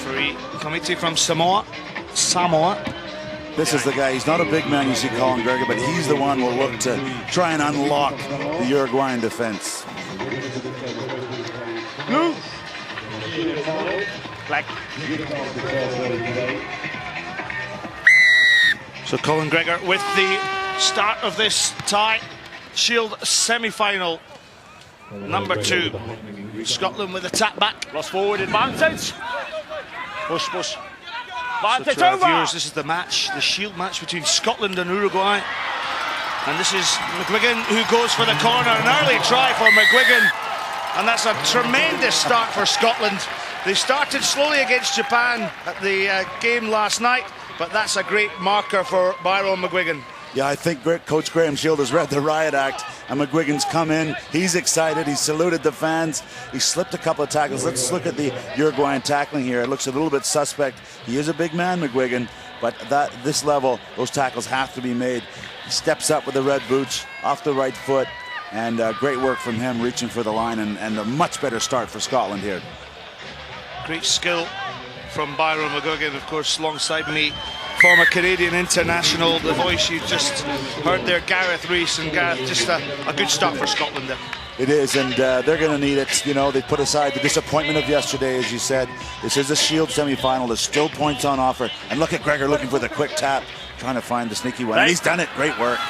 referee committee from Samoa. This is the guy. He's not a big man, you see, Colin Gregor, but he's the one who will look to try and unlock the Uruguayan defense. Blue. Black. So Colin Gregor with the start of this tie Shield semi-final. Number 2. Scotland with a tap back. Lost forward advantage. Push, push. So to our viewers, this is the match, the Shield match between Scotland and Uruguay. And this is McGuigan who goes for the corner. An early try for McGuigan. And that's a tremendous start for Scotland. They started slowly against Japan at the game last night, but that's a great marker for Byron McGuigan. Yeah, I think Coach Graham Shield has read the riot act, and McGuigan's come in. He's excited. He saluted the fans. He slipped a couple of tackles. Let's look at the Uruguayan tackling here. It looks a little bit suspect. He is a big man, McGuigan, but this level, those tackles have to be made. He steps up with the red boots, off the right foot, and great work from him reaching for the line, and a much better start for Scotland here. Great skill from Byron McGuigan, of course, alongside me. Former Canadian international, the voice you just heard there, Gareth Rees, and Gareth, just a good start for Scotland there. It is, and they're going to need it. You know, they put aside the disappointment of yesterday, as you said. This is a Shield semi-final. There's still points on offer. And look at Gregor looking for the quick tap, trying to find the sneaky one. And he's done it. Great work.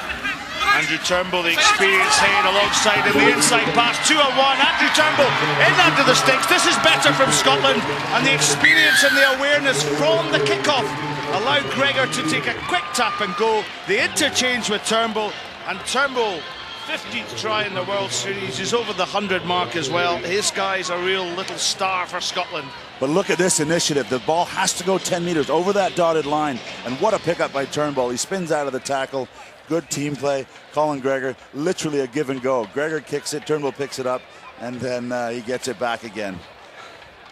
Andrew Turnbull, the experienced head alongside him, the inside pass, 2-on-1. Andrew Turnbull in under the sticks. This is better from Scotland, and the experience and the awareness from the kickoff allowed Gregor to take a quick tap and go. The interchange with Turnbull, and Turnbull, 50th try in the World Series, is over the 100 mark as well. This guy's a real little star for Scotland. But look at this initiative. The ball has to go 10 meters over that dotted line, and what a pickup by Turnbull. He spins out of the tackle. Good team play. Colin Gregor, literally a give and go. Gregor kicks it, Turnbull picks it up, and then he gets it back again.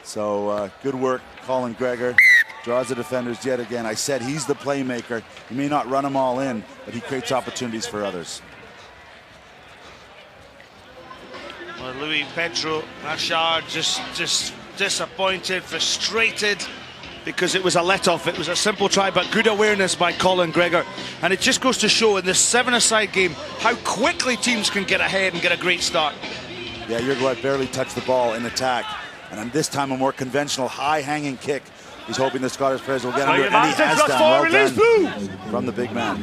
So good work, Colin Gregor. Draws the defenders yet again. I said he's the playmaker. He may not run them all in, but he creates opportunities for others. Well, Pedro, Achard just disappointed, frustrated, because it was a let-off. It was a simple try, but good awareness by Colin Gregor. And it just goes to show in this 7-a-side game how quickly teams can get ahead and get a great start. Yeah, Uruguay barely touched the ball in attack. And this time a more conventional high-hanging kick. He's hoping the Scottish players will get under it, and he has done. Well done from the big man.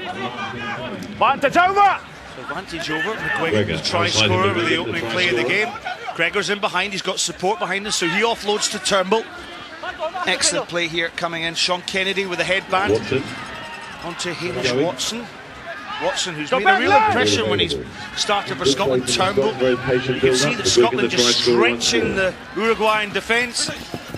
Advantage over! Advantage over. McGuigan, the try scorer with the opening play of the game. Gregor's in behind. He's got support behind him, so he offloads to Turnbull. Excellent play here coming in. Sean Kennedy with a headband. Onto Hamish Watson. Watson, who's made a real impression when he's started for Scotland. Turnbull. You can see that Scotland just stretching the Uruguayan defence.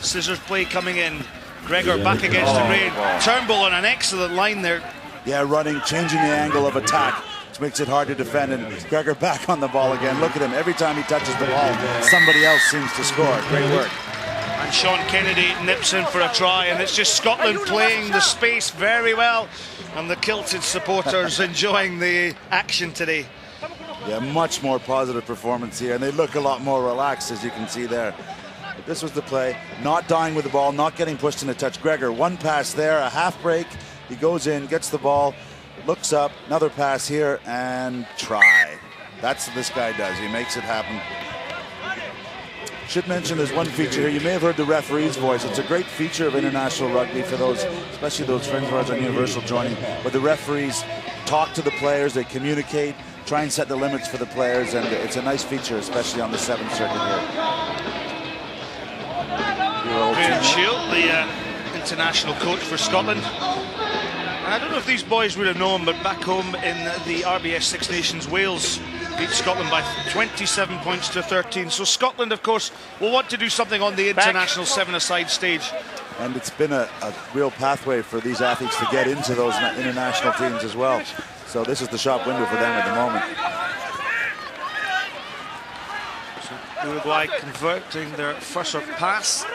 Scissors play coming in. Gregor back against the grain. Turnbull on an excellent line there. Yeah, running, changing the angle of attack, which makes it hard to defend. And Gregor back on the ball again. Look at him. Every time he touches the ball, somebody else seems to score. Great work. And Sean Kennedy nips in for a try, and it's just Scotland playing the space very well, and the kilted supporters enjoying the action today. Yeah, much more positive performance here, and they look a lot more relaxed, as you can see there. But this was the play, not dying with the ball, not getting pushed in a touch. Gregor, one pass there, a half break. He goes in, gets the ball, looks up, another pass here, and try. That's what this guy does. He makes it happen. Should mention there's one feature here. You may have heard the referee's voice. It's a great feature of international rugby for those, especially those friends of ours on Universal joining, where the referees talk to the players, they communicate, try and set the limits for the players, and it's a nice feature, especially on the 7th circuit here. Graham Shield, the international coach for Scotland. And I don't know if these boys would have known, but back home in the RBS Six Nations, Wales beat Scotland by 27 points to 13. So Scotland, of course, will want to do something on the international 7-a-side stage. And it's been a real pathway for these athletes to get into those international teams as well. So this is the shop window for them at the moment. So Uruguay converting their first pass.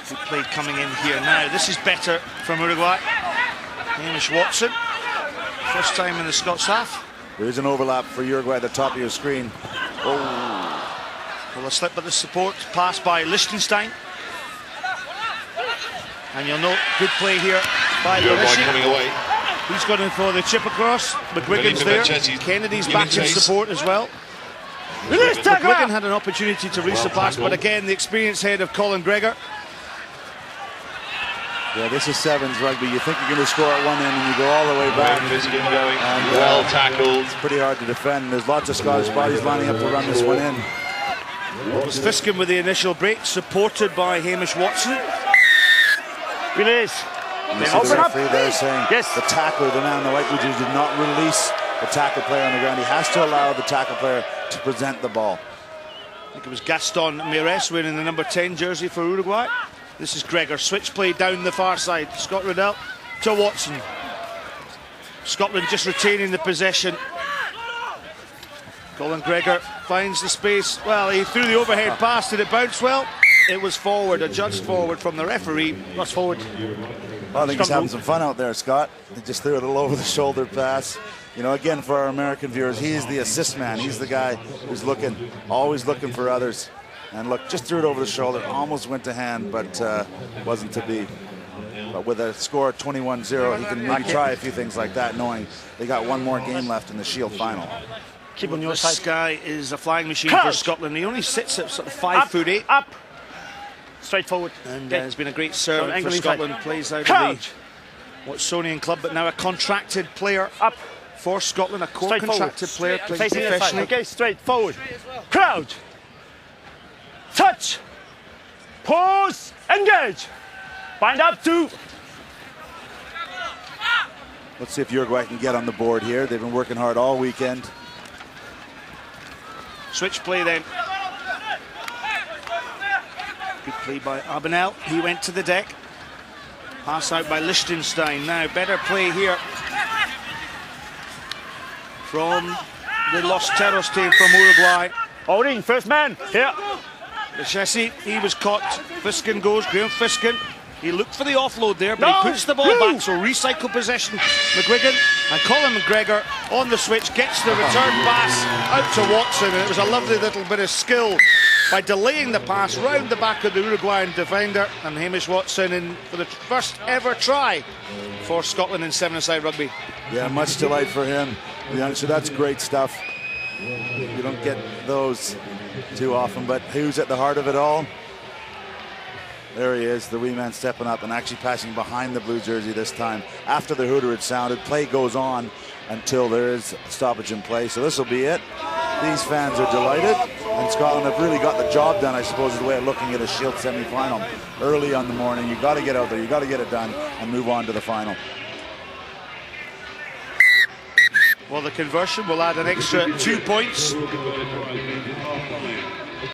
Good play coming in here now. This is better from Uruguay. Hamish Watson, first time in the Scots half. There is an overlap for Uruguay at the top of your screen. Oh. Well, a slip of the support. Pass by Lijtenstein. And you'll note good play here by Uruguay Berchesi. coming away. He's gone in for the chip across. McGuigan's there. Berchesi. Kennedy's back in Chase. support as well. McGuigan had an opportunity to reach the pass, but again, the experienced head of Colin Gregor. Yeah, this is sevens rugby. You think you're going to score at one end and you go all the way back. Going. And, Well tackled. It's pretty hard to defend. There's lots of Scottish bodies lining up to run this one in. It was Fiskin with the initial break, supported by Hamish Watson. Release. You see the referee there saying the tackler, the man in the white blue jersey, did not release the tackle player on the ground. He has to allow the tackle player to present the ball. I think it was Gaston Mieres wearing the number 10 jersey for Uruguay. This is Gregor, switch play down the far side. Scott Riddell to Watson. Scotland just retaining the possession. Colin Gregor finds the space. Well, he threw the overhead pass. Did it bounce well? It was forward, adjudged forward from the referee. That's forward. Well, I think he's having some fun out there, Scott. He just threw it a little over the shoulder pass. You know, again, for our American viewers, he's the assist man. He's the guy who's always looking for others. And look, just threw it over the shoulder, almost went to hand, but wasn't to be. But with a score of 21-0, he can maybe try a few things like that, knowing they got one more game left in the Shield final. Keep on your This side. guy is a flying machine for Scotland. He only sits at sort of 5'8". Up. Straight forward. And has been a great servant for angle Scotland. inside. Plays out Crouch. of the Watsonian club, but now a contracted player Up. for Scotland. A core Straight contracted forward. player playing Facing the side. professionally. Okay, straight forward. Crouch. Touch. Pause. Engage. Bind up two. Let's see if Uruguay can get on the board here. They've been working hard all weekend. Switch play then. Good play by Albanell. He went to the deck. Pass out by Lijtenstein. Now better play here from the Los Terros team from Uruguay. Holding. First man. Here. Berchesi, he was caught. Fiskin goes. Graham Fiskin. He looked for the offload there, but No. he puts the ball back, so recycle possession. McGuigan and Colin McGregor on the switch, gets the return pass out to Watson, and it was a lovely little bit of skill by delaying the pass round the back of the Uruguayan defender, and Hamish Watson in for the first ever try for Scotland in seven-a-side rugby. Yeah, much delight for him. So that's great stuff. You don't get those too often, but who's at the heart of it all? There he is, the wee man stepping up and actually passing behind the blue jersey this time. After the hooter had sounded, play goes on until there is stoppage in play. So this will be it. These fans are delighted, and Scotland have really got the job done, I suppose, is the way of looking at a Shield semi-final. Early on the morning, you've got to get out there, you've got to get it done and move on to the final. Well, the conversion will add an extra 2 points.